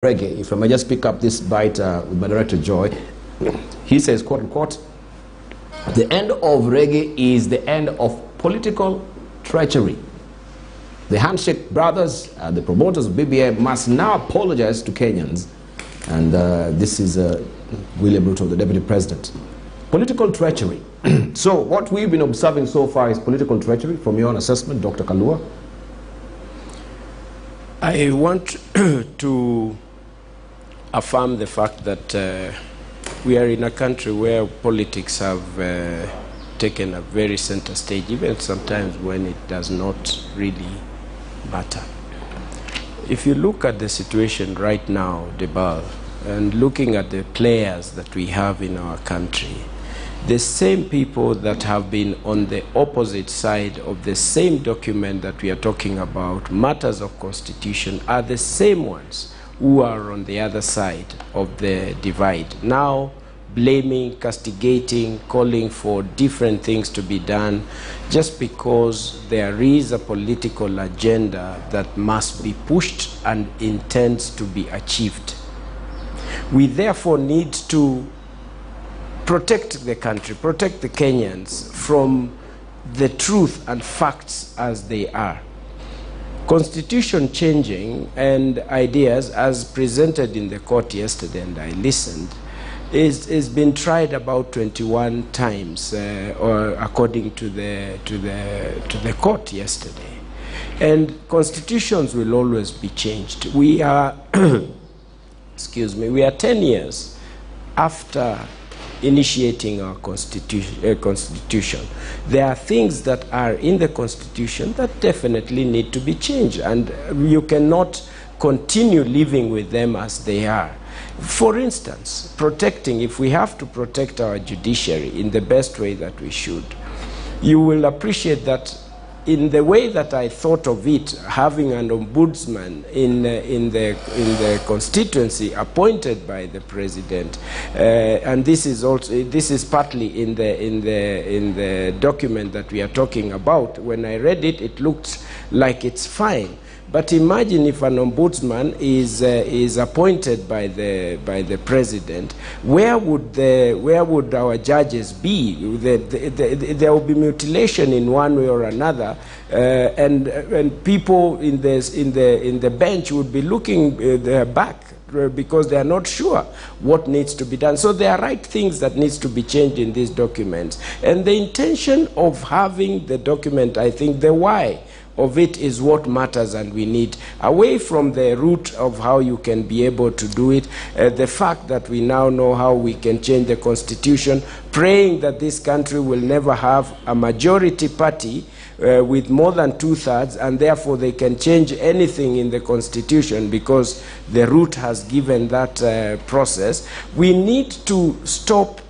reggae. If I may just pick up this bite with my director Joy, he says, quote unquote, the end of reggae is the end of political treachery. The Handshake brothers, the promoters of BBI, must now apologize to Kenyans. And this is William Ruto, the deputy president. Political treachery. So what we've been observing so far is political treachery. From your own assessment, Dr. Kalua? I want to affirm the fact that we are in a country where politics have taken a very center stage, even sometimes when it does not really matter. If you look at the situation right now, Debal, and looking at the players that we have in our country, the same people that have been on the opposite side of the same document that we are talking about, matters of constitution, are the same ones who are on the other side of the divide. Now blaming, castigating, calling for different things to be done just because there is a political agenda that must be pushed and intends to be achieved. We therefore need to protect the country, protect the Kenyans from the truth and facts as they are. Constitution changing and ideas as presented in the court yesterday, and I listened, is been tried about 21 times, or according to the court yesterday. And constitutions will always be changed. We are, excuse me, we are 10 years after initiating our constitution. There are things that are in the constitution that definitely need to be changed, and you cannot continue living with them as they are. For instance, protecting, if we have to protect our judiciary in the best way that we should, you will appreciate that in the way that I thought of it, having an ombudsman in the constituency appointed by the president, and this is partly in the document that we are talking about. When I read it, it looked like it's fine. But imagine if an ombudsman is appointed by the president, where would our judges be? There will be mutilation in one way or another, and people in the bench would be looking back because they are not sure what needs to be done. So there are right things that needs to be changed in these documents, and the intention of having the document, I think the why of it is what matters, and we need, away from the route of how you can be able to do it, the fact that we now know how we can change the constitution, praying that this country will never have a majority party with more than 2/3, and therefore they can change anything in the constitution because the route has given that process. We need to stop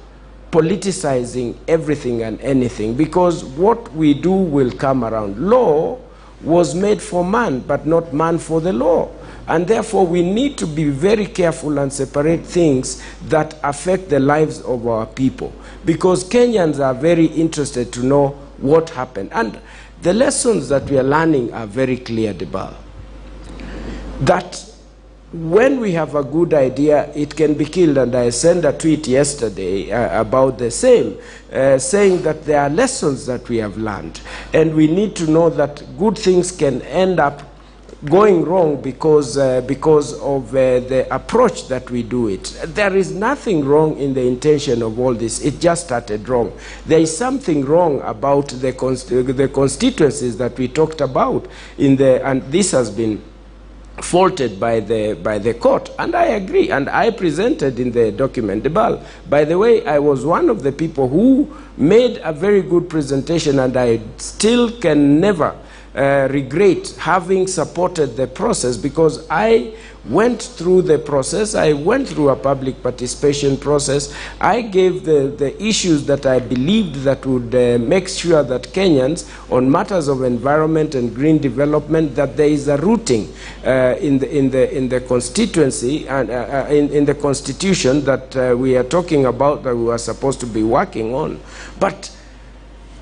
politicizing everything and anything, because what we do will come around. Law was made for man, but not man for the law. And therefore we need to be very careful and separate things that affect the lives of our people, because Kenyans are very interested to know what happened. And the lessons that we are learning are very clear, Debal. That when we have a good idea, it can be killed. And I sent a tweet yesterday about the same, saying that there are lessons that we have learned. And we need to know that good things can end up going wrong because of the approach that we do it. There is nothing wrong in the intention of all this. It just started wrong. There is something wrong about the constituencies that we talked about, and this has been faulted by the court, and I agree, and I presented in the document. Debal, by the way, I was one of the people who made a very good presentation, and I still can never regret having supported the process, because I went through the process. I went through a public participation process. I gave the issues that I believed that would make sure that Kenyans, on matters of environment and green development, that there is a rooting in the constituency and in the constitution that we are talking about, that we are supposed to be working on. But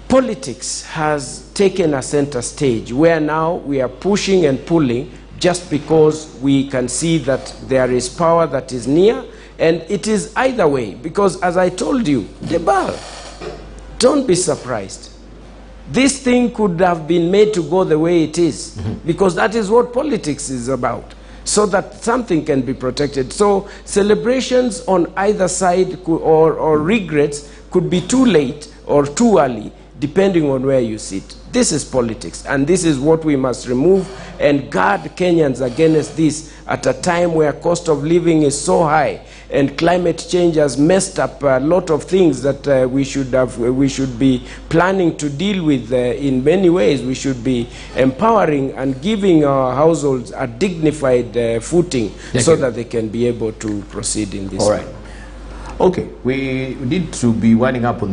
politics has taken a center stage where now we are pushing and pulling just because we can see that there is power that is near, and it is either way, because as I told you, Jebal, don't be surprised. This thing could have been made to go the way it is, because that is what politics is about, so that something can be protected. So celebrations on either side or regrets could be too late or too early, depending on where you sit. This is politics, and this is what we must remove and guard Kenyans against this at a time where cost of living is so high and climate change has messed up a lot of things that we should be planning to deal with in many ways. We should be empowering and giving our households a dignified footing so that they can be able to proceed in this way. Okay, we need to be winding up on